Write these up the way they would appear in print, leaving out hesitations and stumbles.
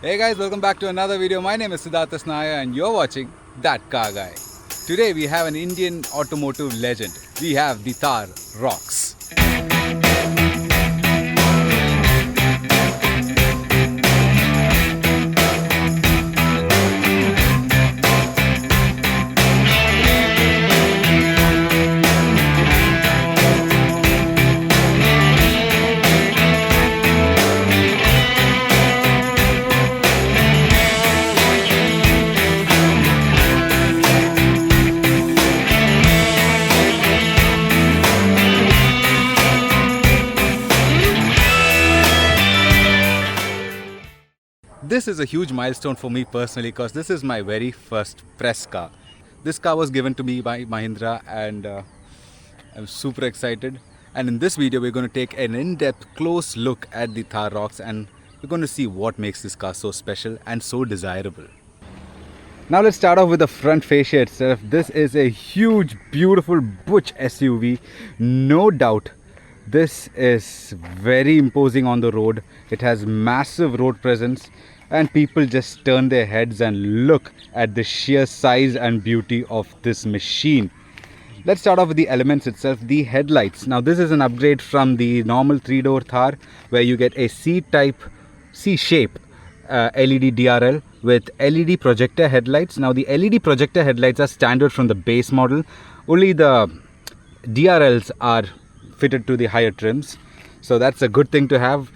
Hey guys, welcome back to another video. My name is Siddhartha Snaya and you're watching That Car Guy. Today we have an Indian automotive legend. We have the Thar Roxx. This is a huge milestone for me personally because this is my very first press car. This car was given to me by Mahindra and I'm super excited. And in this video, we're going to take an in-depth, close look at the Thar Roxx and we're going to see what makes this car so special and so desirable. Now let's start off with the front fascia itself. This is a huge, beautiful butch SUV. No doubt, this is very imposing on the road. It has massive road presence and people just turn their heads and look at the sheer size and beauty of this machine. Let's start off with the elements itself. The headlights. Now this is an upgrade from the normal 3-door Thar where you get a C-type, C-shape LED DRL with LED projector headlights. Now the LED projector headlights are standard from the base model. Only the DRLs are fitted to the higher trims. So that's a good thing to have.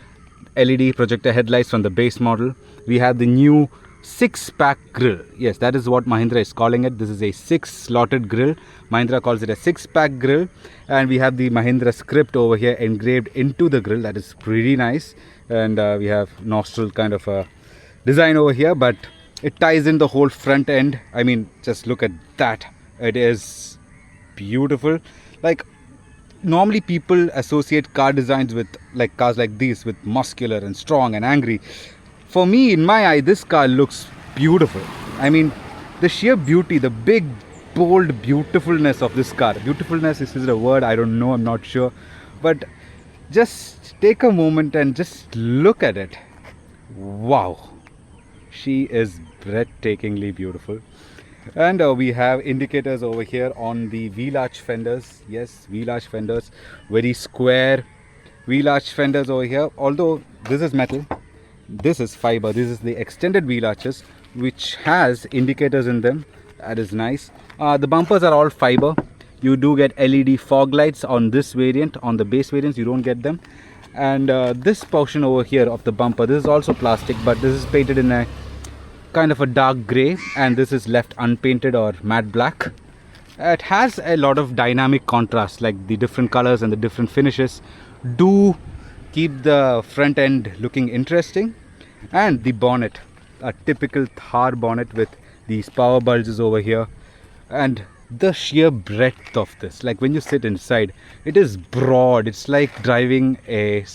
LED projector headlights from the base model. We have the new 6-pack grille. Yes, that is what Mahindra is calling it. This is a 6-slotted grille. Mahindra calls it a 6-pack grille. And we have the Mahindra script over here engraved into the grille. That is pretty nice. And we have nostril kind of a design over here, but it ties in the whole front end. I mean, just look at that. It is beautiful. Like, normally people associate car designs with like cars like these with muscular and strong and angry. For me, in my eye, this car looks beautiful. I mean, the sheer beauty, the big, bold beautifulness of this car. Beautifulness is a word, I don't know, I'm not sure. But just take a moment and just look at it. Wow. She is breathtakingly beautiful. And we have indicators over here on the wheel arch fenders. Yes, wheel arch fenders. Very square wheel arch fenders over here. Although this is metal, this is fiber. This is the extended wheel arches which has indicators in them. That is nice. The bumpers are all fiber. You do get LED fog lights on this variant. On the base variants you don't get them. And this portion over here of the bumper, this is also plastic, but this is painted in a kind of a dark grey and this is left unpainted or matte black. It has a lot of dynamic contrast, like the different colors and the different finishes do keep the front end looking interesting. And the bonnet, a typical Thar bonnet with these power bulges over here, and the sheer breadth of this, like when you sit inside, it is broad. It's like driving a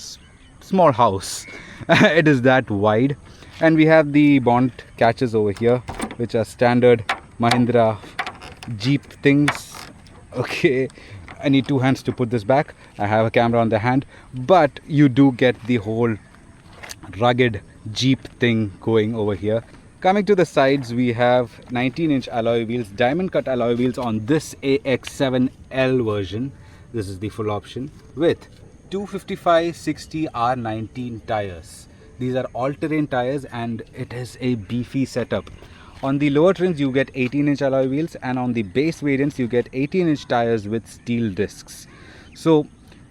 small house. It is that wide. And we have the bonnet catches over here, which are standard Mahindra Jeep things. Okay, I need 2 hands to put this back. I have a camera on the hand, but you do get the whole rugged Jeep thing going over here. Coming to the sides, we have 19-inch alloy wheels, diamond cut alloy wheels on this AX7L version. This is the full option with 255/60 R19 tires. These are all-terrain tires and it is a beefy setup. On the lower trims you get 18-inch alloy wheels and on the base variants you get 18-inch tires with steel discs. So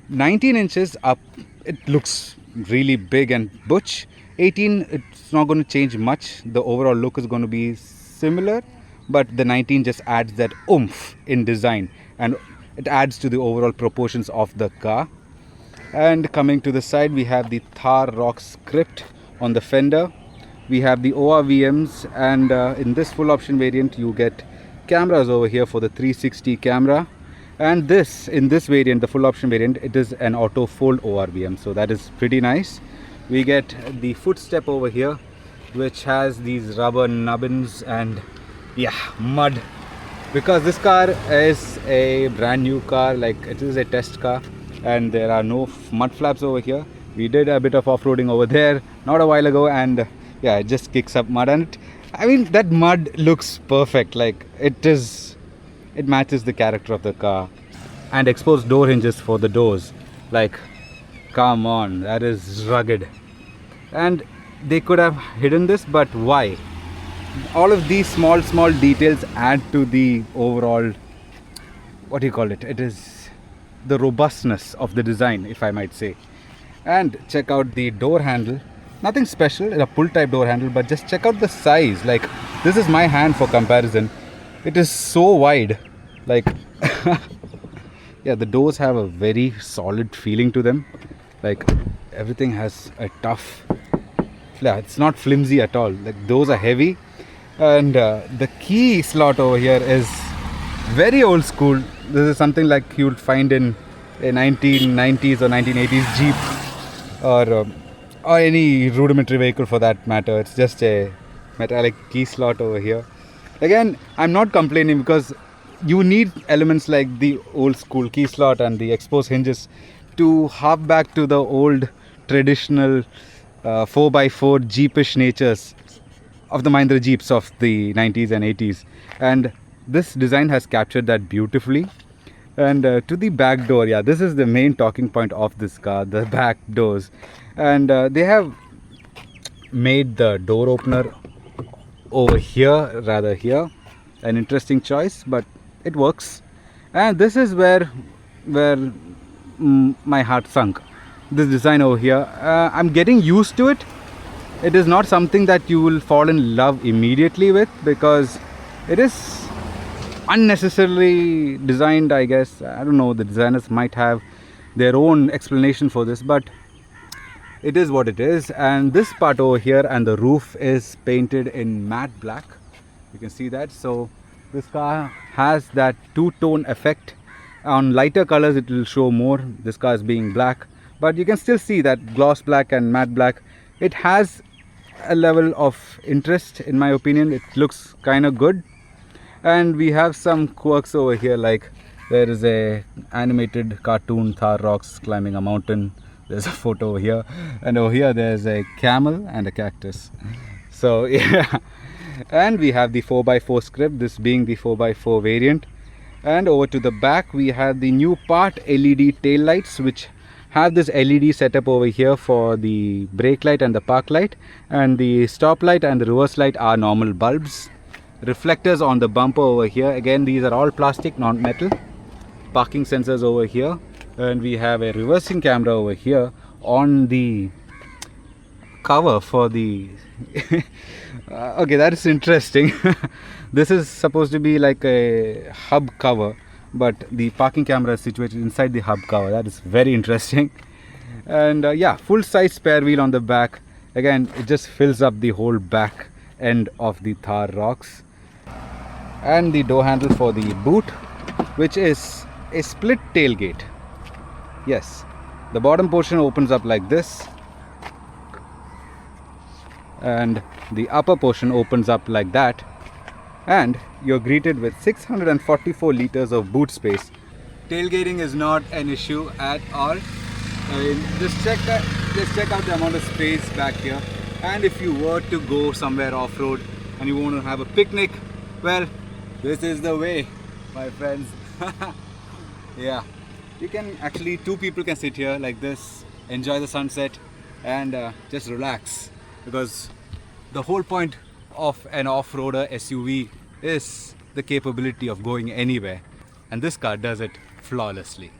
19 inches up, it looks really big and butch. 18, it's not going to change much. The overall look is going to be similar, but the 19 just adds that oomph in design and it adds to the overall proportions of the car. And coming to the side, we have the Thar Roxx script on the fender. We have the ORVMs, and in this full option variant you get cameras over here for the 360 camera. And this, in this variant, the full option variant, it is an auto fold ORVM, so that is pretty nice. We get the footstep over here, which has these rubber nubbins and yeah, mud. Because this car is a brand new car, like it is a test car, and there are no mud flaps over here. We did a bit of off-roading over there not a while ago, and yeah, it just kicks up mud, and I mean that mud looks perfect. Like it matches the character of the car. And exposed door hinges for the doors. Like, come on, that is rugged. And they could have hidden this, but why? All of these small details add to the overall, what do you call it? It is the robustness of the design, if I might say. And check out the door handle. Nothing special, it's a pull type door handle, but just check out the size. Like, this is my hand for comparison. It is so wide. Like, yeah, the doors have a very solid feeling to them. Like, everything has a tough, yeah, it's not flimsy at all. Like, those are heavy. And the key slot over here is very old school. This is something like you would find in a 1990s or 1980s Jeep, or any rudimentary vehicle for that matter. It's just a metallic key slot over here. Again, I'm not complaining, because you need elements like the old school key slot and the exposed hinges to hark back to the old traditional 4x4 Jeepish natures of the Mahindra Jeeps of the 90s and 80s. And this design has captured that beautifully. And to the back door, yeah, this is the main talking point of this car, the back doors. And they have made the door opener over here, rather here. An interesting choice, but it works. And this is where my heart sunk. This design over here, I'm getting used to it. It is not something that you will fall in love immediately with, because it is unnecessarily designed, I guess. I don't know, the designers might have their own explanation for this, but it is what it is. And this part over here and the roof is painted in matte black. You can see that. So this car has that two-tone effect. On lighter colors it will show more, this car is being black, but you can still see that gloss black and matte black. It has a level of interest, in my opinion. It looks kind of good. And we have some quirks over here, like there is a animated cartoon Thar Roxx climbing a mountain. There's a photo over here, and over here there's a camel and a cactus. So yeah. And we have the 4x4 script, this being the 4x4 variant. And over to the back we have the new part LED tail lights, which have this LED setup over here for the brake light and the park light, and the stop light and the reverse light are normal bulbs. Reflectors on the bumper over here, again these are all plastic, not metal. Parking sensors over here, and we have a reversing camera over here on the cover for the okay, that is interesting. This is supposed to be like a hub cover, but the parking camera is situated inside the hub cover. That is very interesting. And yeah, full size spare wheel on the back. Again, it just fills up the whole back end of the Thar Roxx. And the door handle for the boot, which is a split tailgate. Yes, the bottom portion opens up like this, and the upper portion opens up like that, and you're greeted with 644 liters of boot space. Tailgating is not an issue at all. Just check out the amount of space back here. And if you were to go somewhere off-road and you want to have a picnic, well, this is the way, my friends. Yeah, you can actually, two people can sit here like this, enjoy the sunset, and just relax, because the whole point of an off-roader SUV is the capability of going anywhere, and this car does it flawlessly.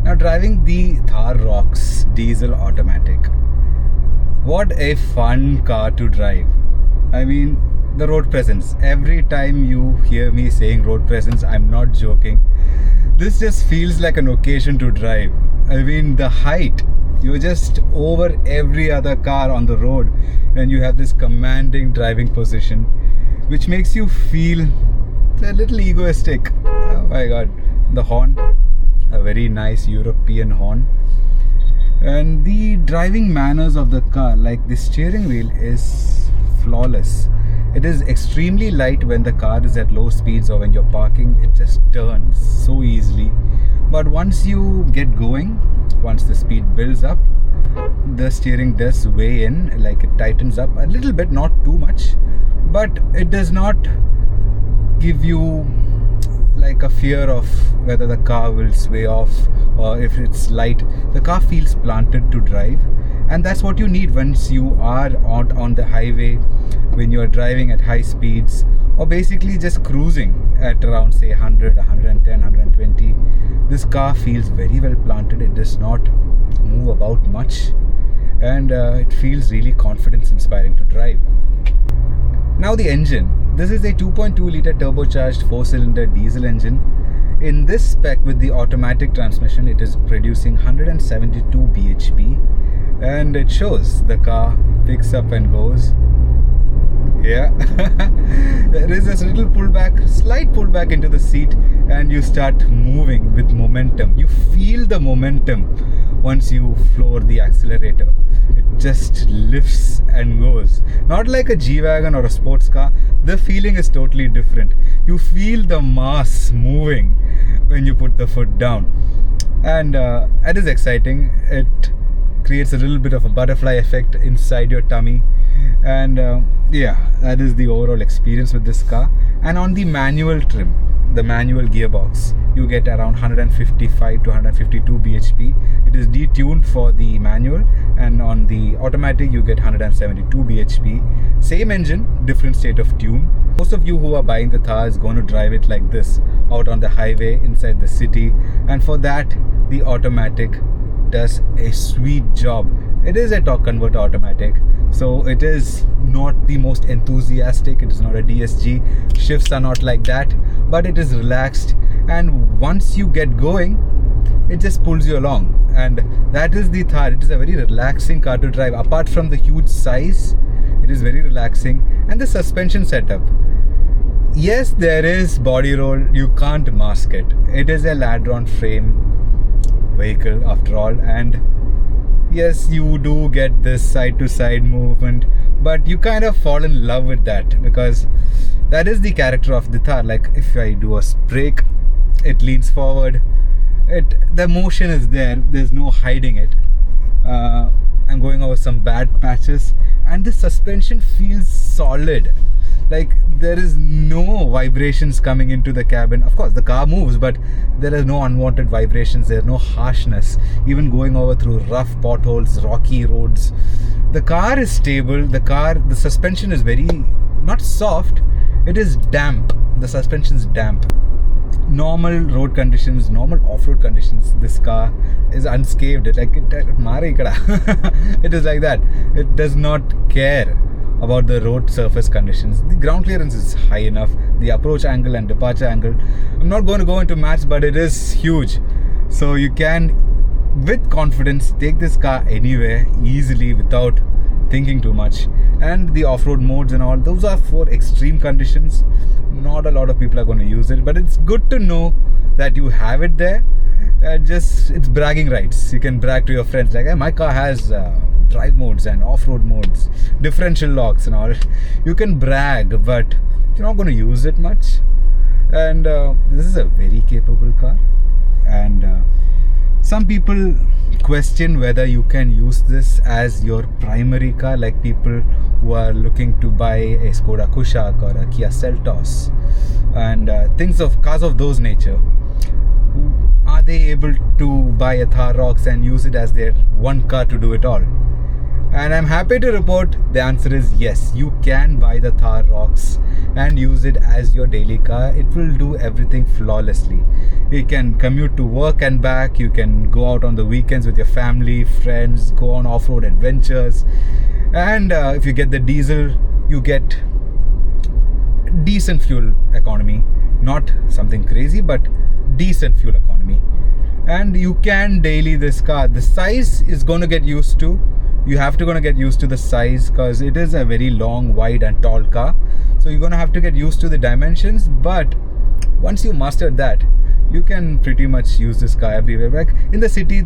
Now driving the Thar Roxx diesel automatic, what a fun car to drive. I mean, the road presence, every time you hear me saying road presence, I'm not joking. This just feels like an occasion to drive. I mean, the height, you're just over every other car on the road, and you have this commanding driving position, which makes you feel a little egoistic. Oh my god. The horn, a very nice European horn. And the driving manners of the car, like the steering wheel is flawless. It is extremely light when the car is at low speeds or when you're parking. It just turns so easily. But once you get going, once the speed builds up, the steering does weigh in, like it tightens up a little bit, not too much, but it does not give you like a fear of whether the car will sway off or if it's light. The car feels planted to drive, and that's what you need once you are on the highway, when you're driving at high speeds or basically just cruising at around say 100, 110, 120. This car feels very well planted. It does not move about much, and it feels really confidence inspiring to drive. Now the engine. This is a 2.2 litre turbocharged 4-cylinder diesel engine. In this spec with the automatic transmission, it is producing 172 bhp, and it shows the car picks up and goes. Yeah, there is this little pullback, slight pullback into the seat, and you start moving with momentum. You feel the momentum once you floor the accelerator. It just lifts and goes. Not like a G-Wagon or a sports car. The feeling is totally different. You feel the mass moving when you put the foot down, and it is exciting. It creates a little bit of a butterfly effect inside your tummy, and yeah, that is the overall experience with this car. And on the manual trim, the manual gearbox, you get around 155 to 152 bhp. It is detuned for the manual, and on the automatic you get 172 bhp. Same engine, different state of tune. Most of you who are buying the Thar is going to drive it like this out on the highway inside the city, and for that the automatic does a sweet job. It is a torque converter automatic, so it is not the most enthusiastic. It is not a DSG. Shifts are not like that, but it is relaxed, and once you get going, it just pulls you along. And that is the Thar. It is a very relaxing car to drive. Apart from the huge size, it is very relaxing. And the suspension setup, yes, there is body roll. You can't mask it. It is a ladder-on frame vehicle after all, and yes, you do get this side-to-side movement, but you kind of fall in love with that because that is the character of the Thar. Like if I do a brake, it leans forward. The motion is there. There's no hiding it. I'm going over some bad patches, and the suspension feels solid. Like there is no vibrations coming into the cabin. Of course the car moves, but there is no unwanted vibrations. There's no harshness. Even going over through rough potholes, rocky roads, the car is stable. The suspension is very, not soft, it is damp. The suspension is damp. Normal road conditions, normal off-road conditions, this car is unscathed. It is like that. It does not care about the road surface conditions. The ground clearance is high enough. The approach angle and departure angle, I'm not going to go into maths, but it is huge. So you can, with confidence, take this car anywhere easily without thinking too much. And the off-road modes and all, those are for extreme conditions. Not a lot of people are going to use it, but it's good to know that you have it there. It's bragging rights. You can brag to your friends like, hey, my car has drive modes and off-road modes, differential locks and all. You can brag, but you're not going to use it much. And this is a very capable car, and some people question whether you can use this as your primary car, like people who are looking to buy a Skoda Kushaq or a Kia Seltos and cars of those nature. Are they able to buy a Thar Roxx and use it as their one car to do it all? And I'm happy to report the answer is yes. You can buy the Thar Roxx and use it as your daily car. It will do everything flawlessly. You can commute to work and back. You can go out on the weekends with your family, friends, go on off-road adventures. And if you get the diesel, you get decent fuel economy. Not something crazy, but decent fuel economy. And you can daily this car. The size is going to get used to. You have to get used to the size because it is a very long, wide and tall car. So you're going to have to get used to the dimensions. But once you master that, you can pretty much use this car everywhere. Like in the city,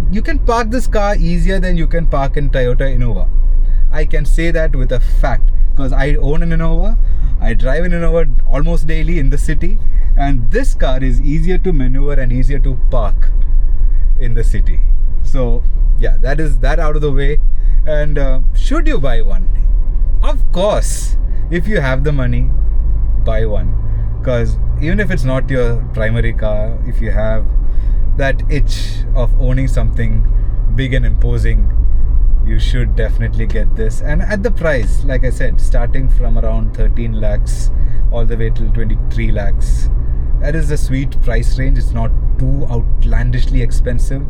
you can park this car easier than you can park in Toyota Innova. I can say that with a fact because I own an Innova. I drive an Innova almost daily in the city, and this car is easier to maneuver and easier to park in the city. So yeah, that is that out of the way. And should you buy one? Of course, if you have the money, buy one. Because even if it's not your primary car, if you have that itch of owning something big and imposing, you should definitely get this. And at the price, like I said, starting from around 13 lakhs all the way till 23 lakhs. That is a sweet price range. It's not too outlandishly expensive,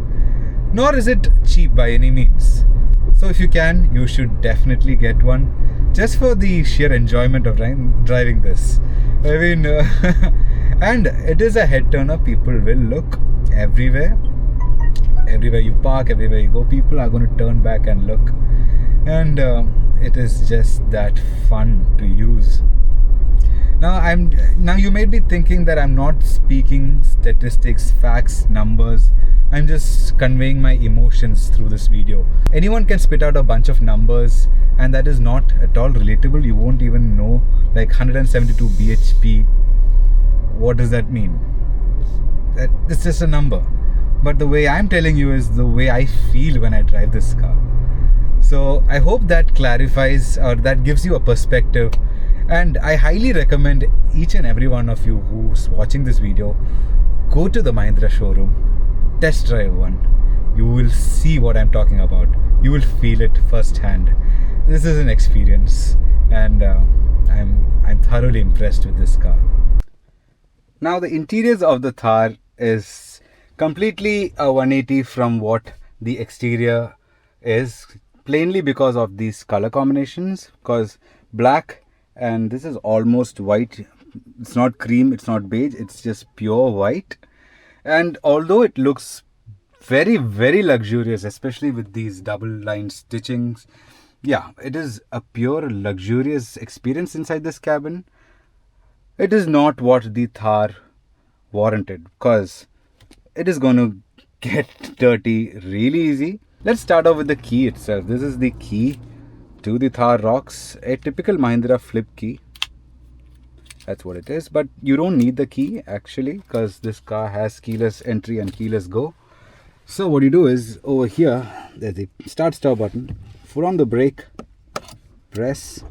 nor is it cheap by any means. So if you can, you should definitely get one, just for the sheer enjoyment of driving this. I mean, and it is a head turner. People will look everywhere. Everywhere you park, everywhere you go, people are going to turn back and look. And it is just that fun to use. Now you may be thinking that I'm not speaking statistics, facts, numbers. I'm just conveying my emotions through this video. Anyone can spit out a bunch of numbers, and that is not at all relatable. You won't even know, like 172 bhp. What does that mean? It's just a number. But the way I'm telling you is the way I feel when I drive this car. So I hope that clarifies, or that gives you a perspective. And I highly recommend each and every one of you who's watching this video, go to the Mahindra showroom, test drive one. You will see what I'm talking about. You will feel it firsthand. This is an experience, and I'm thoroughly impressed with this car. Now the interiors of the Thar is completely a 180 from what the exterior is, plainly because of these color combinations, because black and this is almost white. It's not cream, it's not beige, it's just pure white. And although it looks very, very luxurious, especially with these double line stitchings, yeah, it is a pure luxurious experience inside this cabin. It is not what the Thar warranted, because it is going to get dirty really easy. Let's start off with the key itself. This is the key to the Thar Roxx, a typical Mahindra flip key. That's what it is, but you don't need the key actually, because this car has keyless entry and keyless go. So what you do is, over here there's the start stop button, foot on the brake, press,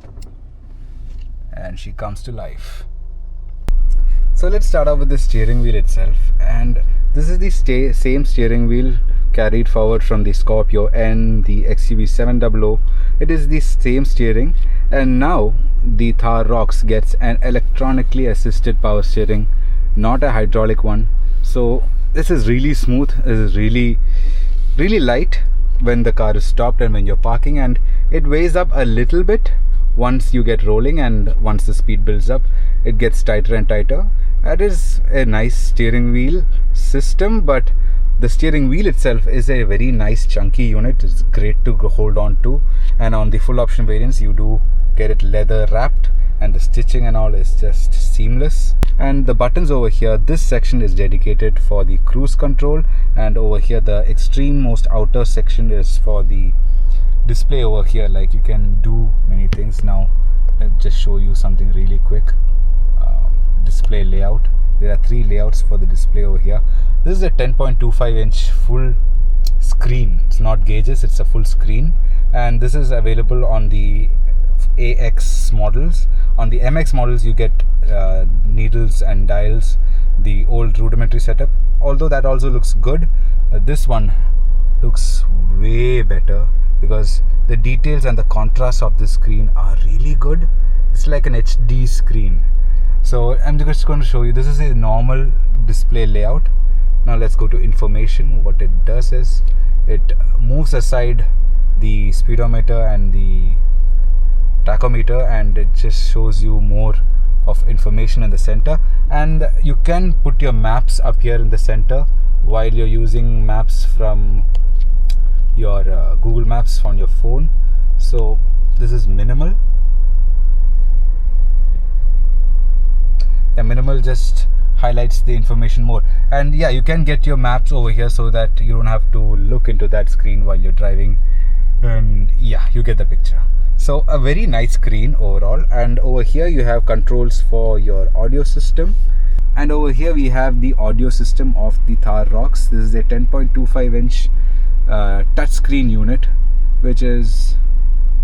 and she comes to life. So let's start off with the steering wheel itself, and this is the same steering wheel carried forward from the Scorpio and the XUV 700. It is the same steering, and now the Thar Roxx gets an electronically assisted power steering, not a hydraulic one. So this is really smooth. This is really, really light when the car is stopped and when you're parking, and it weighs up a little bit once you get rolling, and once the speed builds up, it gets tighter and tighter. That is a nice steering wheel system, but the steering wheel itself is a very nice chunky unit. It's great to hold on to, and on the full option variants you do get it leather wrapped, and the stitching and all is just seamless. And the buttons over here, this section is dedicated for the cruise control, and over here the extreme most outer section is for the display over here. Like, you can do many things. Now let's just show you something really quick. Display layout. There are 3 layouts for the display over here. This is a 10.25 inch full screen. It's not gauges, it's a full screen, and this is available on the AX models. On the MX models you get needles and dials, the old rudimentary setup, although that also looks good. This one looks way better because the details and the contrast of this screen are really good. It's like an HD screen. So I'm just going to show you. This is a normal display layout. Now let's go to information. What it does is it moves aside the speedometer and the tachometer, and it just shows you more of information in the center. And you can put your maps up here in the center while you're using maps from your Google Maps on your phone. So this is minimal. Minimal just highlights the information more, and yeah, you can get your maps over here so that you don't have to look into that screen while you're driving, and yeah, you get the picture. So a very nice screen overall, and over here you have controls for your audio system, and over here we have the audio system of the Thar Roxx. This is a 10.25 inch touchscreen unit, which is,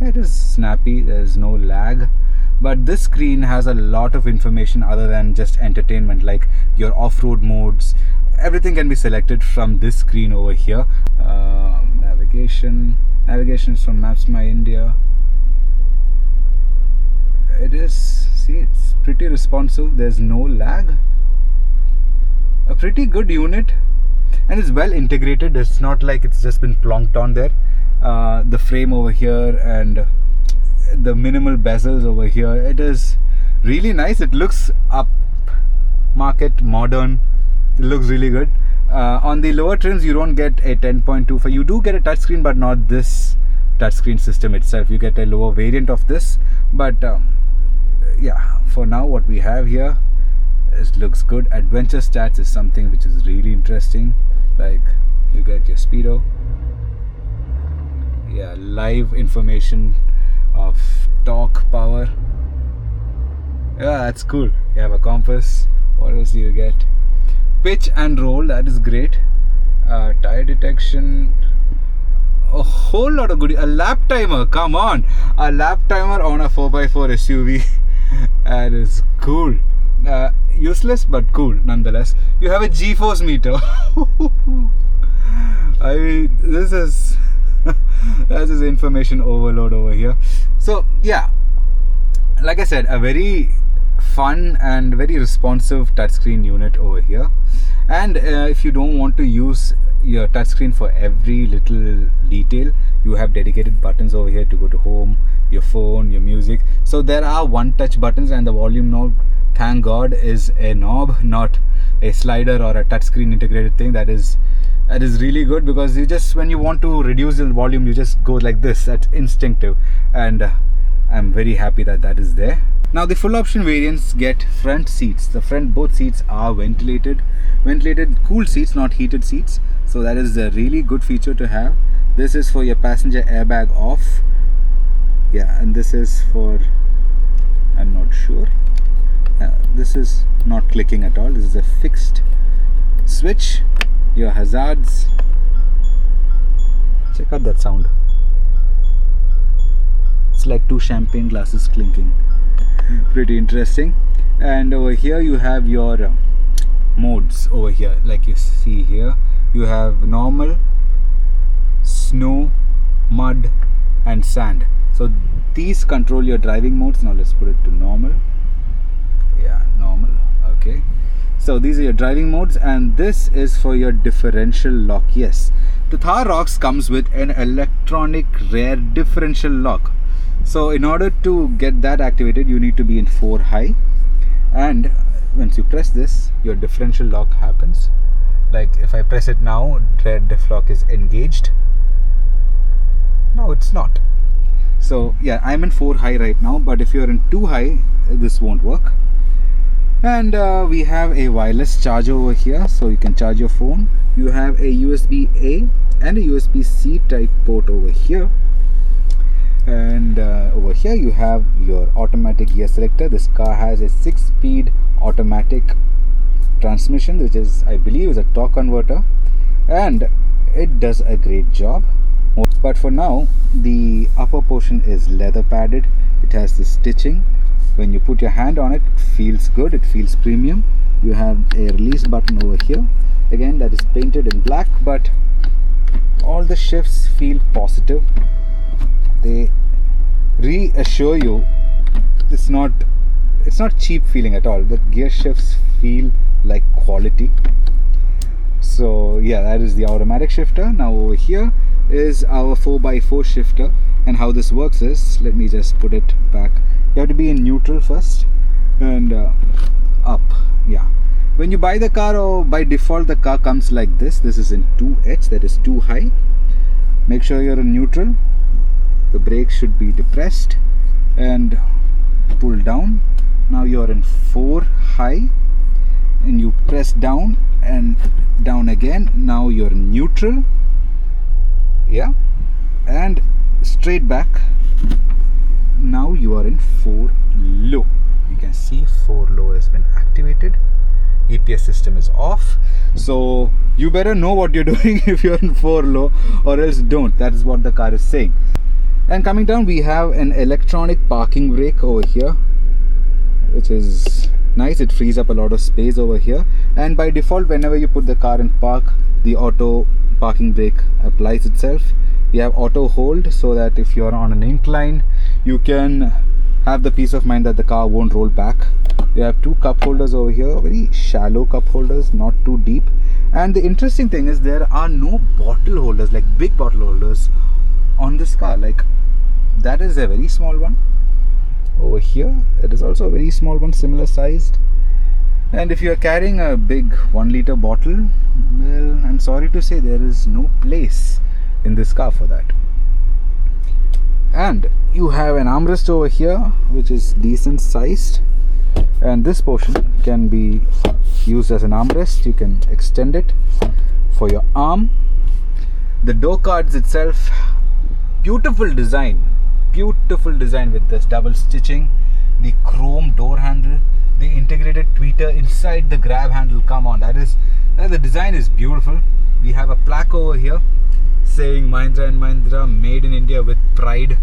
it is snappy, there is no lag, but this screen has a lot of information other than just entertainment, like your off-road modes. Everything can be selected from this screen over here. Navigation is from Maps My India. It is, see, it's pretty responsive, there's no lag. A pretty good unit, and it's well integrated. It's not like it's just been plonked on there. The frame over here and the minimal bezels over here, it is really nice. It looks upmarket, modern. It looks really good. On the lower trims you don't get a 10.25. You do get a touchscreen, but not this touchscreen system itself. You get a lower variant of this, but yeah, for now what we have here looks good. Adventure stats is something which is really interesting. Like, you get your speedo, yeah, live information of torque, power. Yeah, that's cool. You have a compass. What else do you get? Pitch and roll, that is great. Tire detection, a whole lot of goodies. A lap timer, come on, a lap timer on a 4x4 SUV. That is cool. Useless but cool nonetheless. You have a G-force meter. I mean, this is this is information overload over here. So yeah, like I said, a very fun and very responsive touchscreen unit over here. And if you don't want to use your touchscreen for every little detail, you have dedicated buttons over here to go to home, your phone, your music. So there are one-touch buttons, and the volume knob, thank God, is a knob, not a slider or a touchscreen integrated thing. That is really good, because you just, when you want to reduce the volume, you just go like this. That's instinctive, and I'm very happy that that is there. Now the full option variants get front seats. The front both seats are ventilated cool seats, not heated seats. So that is a really good feature to have. This is for your passenger airbag off. Yeah, and this is for, I'm not sure. This is not clicking at all. This is a fixed switch. Your hazards. Check out that sound. It's like two champagne glasses clinking. Pretty interesting. And over here you have your modes over here. Like you see here, you have normal, snow, mud and sand. So these control your driving modes. Now let's put it to normal. Yeah, normal. Okay, so these are your driving modes, and this is for your differential lock. Yes, the Thar Roxx comes with an electronic rear differential lock. So in order to get that activated, you need to be in 4 high, and once you press this, your differential lock happens. Like if I press it now, rear diff lock is engaged. No, it's not. So yeah, I'm in 4 high right now, but if you're in 2 high, this won't work. And we have a wireless charger over here, so you can charge your phone. You have a USB-A and a USB-C type port over here. And over here you have your automatic gear selector. This car has a 6-speed automatic transmission, which is, I believe, is a torque converter, and it does a great job. But for now, the upper portion is leather padded. It has the stitching. When you put your hand on it, it feels good, it feels premium. You have a release button over here, again that is painted in black, but all the shifts feel positive. They reassure you it's not cheap feeling at all. The gear shifts feel like quality. So yeah, that is the automatic shifter. Now over here is our 4x4 shifter, and how this works is, let me just put it back. You have to be in neutral first and up. Yeah, when you buy the car, or by default the car comes like this. This is in 2H, that is 2 high. Make sure you're in neutral. The brake should be depressed and pull down. Now you're in 4 high, and you press down and down again. Now you're in neutral. Yeah, and straight back. now you are in 4 low. You can see 4 low has been activated. EPS system is off. So you better know what you're doing if you're in 4 low, or else don't. That is what the car is saying. And coming down, we have an electronic parking brake over here, which is nice. It frees up a lot of space over here, and by default, whenever you put the car in park, the auto parking brake applies itself. We have auto hold, so that if you're on an incline, you can have the peace of mind that the car won't roll back. We have 2 cup holders over here, very shallow cup holders, not too deep. And the interesting thing is there are no bottle holders, like big bottle holders on this car. Like that is a very small one. Over here, it is also a very small one, similar sized. And if you are carrying a big 1 liter bottle, well, I'm sorry to say there is no place in this car for that. And you have an armrest over here, which is decent sized, and this portion can be used as an armrest. You can extend it for your arm. The door cards itself, beautiful design with this double stitching, the chrome door handle, the integrated tweeter inside the grab handle. Come on, the design is beautiful. We have a plaque over here saying Mahindra & Mahindra, made in India with pride.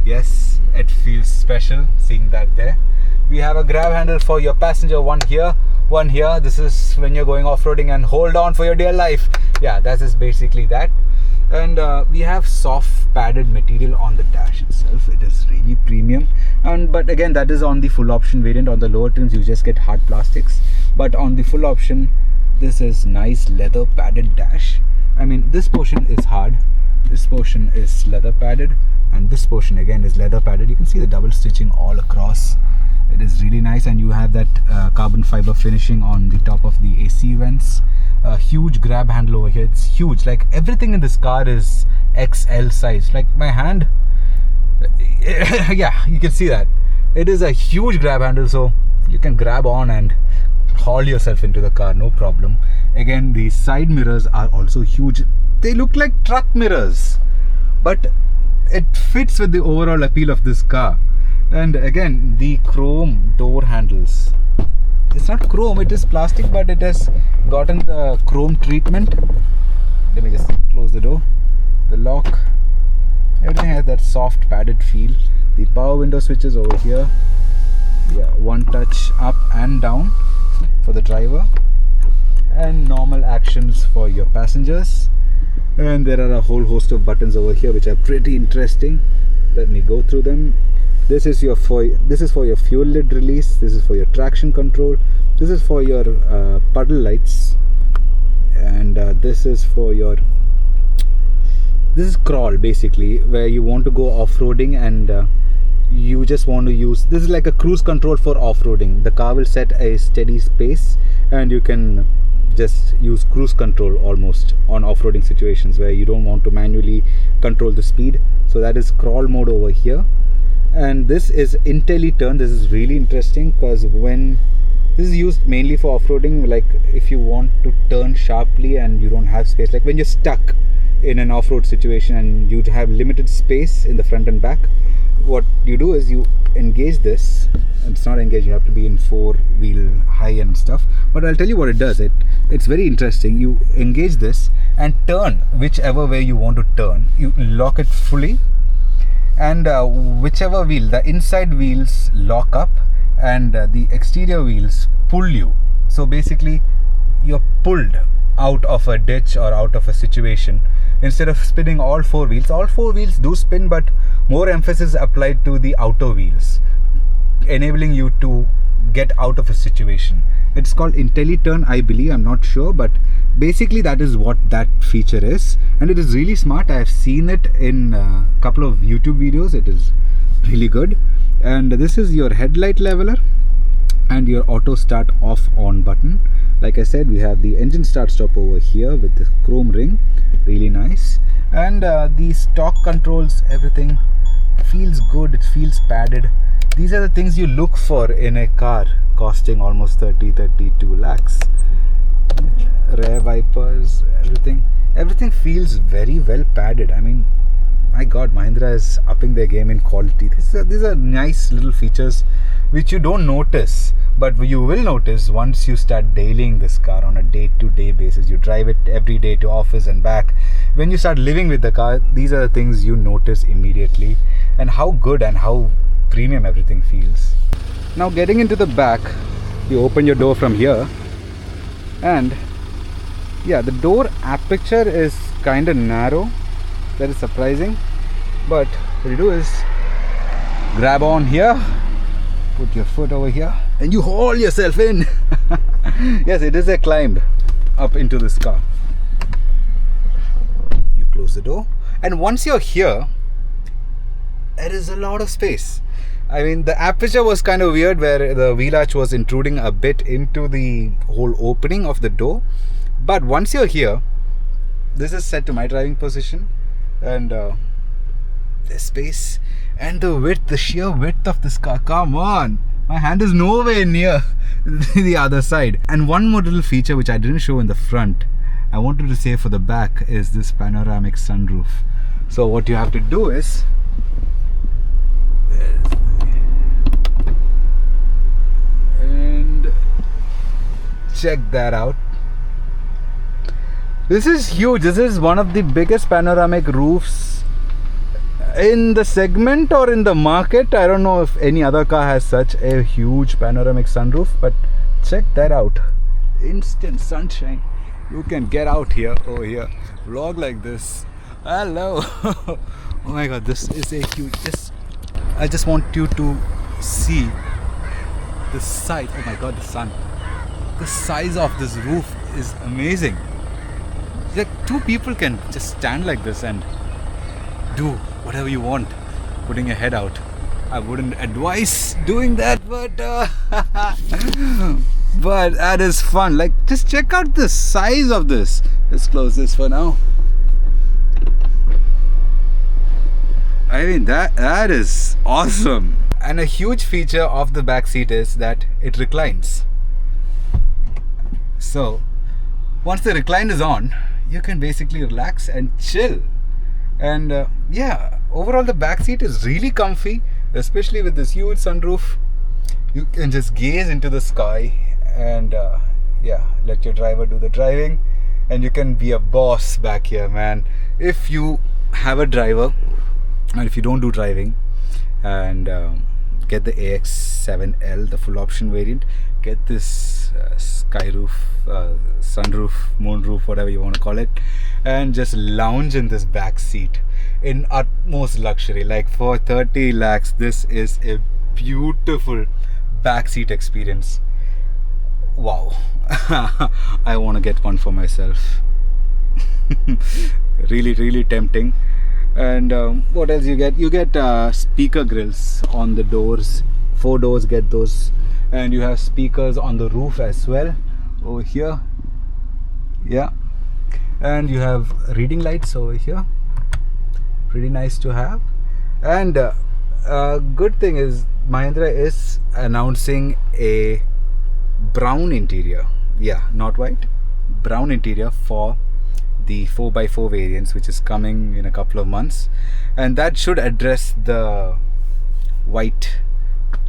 Yes, it feels special seeing that there. We have a grab handle for your passenger, one here, one here. This is when you're going off-roading and hold on for your dear life. Yeah, that is basically that. And we have soft padded material on the dash itself. It is really premium. But again, that is on the full option variant. On the lower trims, you just get hard plastics. But on the full option, this is nice leather padded dash. I mean, this portion is hard, this portion is leather padded, and this portion again is leather padded. You can see the double stitching all across. It is really nice, and you have that carbon fiber finishing on the top of the AC vents. A huge grab handle over here. It's huge. Like everything in this car is XL size. Like my hand, yeah, you can see that. It is a huge grab handle, so you can grab on and haul yourself into the car, no problem. Again, the side mirrors are also huge. They look like truck mirrors, but it fits with the overall appeal of this car. And again, the chrome door handles. It's not chrome, it is plastic, but it has gotten the chrome treatment. Let me just close the door. The lock, everything has that soft padded feel. The power window switches over here. Yeah, one touch up and down for the driver, and normal actions for your passengers. And there are a whole host of buttons over here which are pretty interesting. Let me go through them. This is for your fuel lid release. This is for your traction control. This is for your puddle lights, and this is for your crawl, basically, where you want to go off-roading and you just want to use this. Is like a cruise control for off-roading. The car will set a steady pace and you can just use cruise control almost on off-roading situations where you don't want to manually control the speed. So that is crawl mode over here. And this is IntelliTurn. This is really interesting because when this is used mainly for off-roading, like if you want to turn sharply and you don't have space, like when you're stuck in an off-road situation and you have limited space in the front and back, what you do is you engage this. It's not engaged, you have to be in 4-wheel high and stuff, but I'll tell you what it does. It's very interesting. You engage this and turn whichever way you want to turn. You lock it fully, and whichever wheel, the inside wheels lock up and the exterior wheels pull you. So basically you're pulled out of a ditch or out of a situation. Instead of spinning all 4 wheels do spin, but more emphasis applied to the outer wheels, enabling you to get out of a situation. It's called IntelliTurn, I believe. I'm not sure, but basically that is what that feature is, and it is really smart. I have seen it in a couple of YouTube videos. It is really good. And this is your headlight leveler and your auto start off on button. Like I said, we have the engine start stop over here with the chrome ring, really nice. And the stock controls, everything feels good, it feels padded. These are the things you look for in a car costing almost 32 lakhs. Rear wipers, everything feels very well padded. I mean, my god, Mahindra is upping their game in quality. These are nice little features which you don't notice, but you will notice once you start dailying this car on a day-to-day basis. You drive it every day to office and back. When you start living with the car, these are the things you notice immediately, and how good and how premium everything feels. Now getting into the back, you open your door from here, and yeah, the door aperture is kind of narrow. That is surprising, but what you do is grab on here, put your foot over here, and you haul yourself in. Yes, it is a climb up into this car. You close the door, and once you're here, there is a lot of space. I mean, the aperture was kind of weird where the wheel arch was intruding a bit into the whole opening of the door, but once you're here, this is set to my driving position, and there's space, and the width, the sheer width of this car, come on, my hand is nowhere near the other side. And one more little feature which I didn't show in the front, I wanted to say for the back, is this panoramic sunroof. So what you have to do is, and check that out. This is huge. This is one of the biggest panoramic roofs in the segment or in the market. I don't know if any other car has such a huge panoramic sunroof, but check that out. Instant sunshine. You can get out here, over here, vlog like this. Hello. Oh my god, this is a huge, I just want you to see the size. Oh my god, the sun. The size of this roof is amazing. Like, two people can just stand like this and do whatever you want, putting your head out. I wouldn't advise doing that, but but that is fun. Like, just check out the size of this. Let's close this for now. I mean, that is awesome. And a huge feature of the back seat is that it reclines. So once the recline is on, you can basically relax and chill. And yeah, overall the back seat is really comfy, especially with this huge sunroof. You can just gaze into the sky and yeah, let your driver do the driving, and you can be a boss back here, man. If you have a driver, and if you don't do driving, and get the AX7L, the full option variant, get this sky roof, sunroof, moonroof, whatever you want to call it, and just lounge in this back seat in utmost luxury. Like, for 30 lakhs, this is a beautiful back seat experience. Wow. I want to get one for myself. Really tempting. And what else you get? You get speaker grills on the doors. 4 doors get those, and you have speakers on the roof as well over here. Yeah, and you have reading lights over here. Pretty nice to have. And good thing is Mahindra is announcing a brown interior. Yeah, not white, brown interior for the 4x4 variants, which is coming in a couple of months, and that should address the white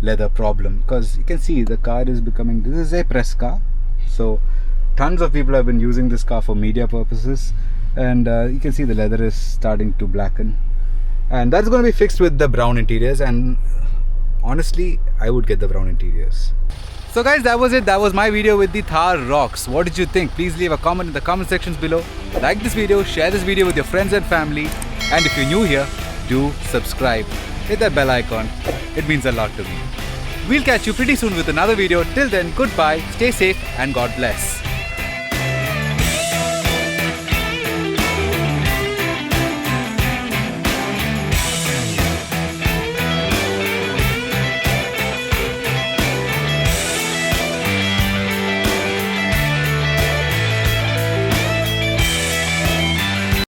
leather problem, because you can see the car is becoming, this is a press car, so tons of people have been using this car for media purposes, and you can see the leather is starting to blacken, and that's going to be fixed with the brown interiors. And honestly, I would get the brown interiors. So guys, that was it. That was my video with the Thar Roxx. What did you think? Please leave a comment in the comment sections below. Like this video, share this video with your friends and family, and if you're new here, do subscribe. Hit that bell icon. It means a lot to me. We'll catch you pretty soon with another video. Till then, goodbye, stay safe, and God bless.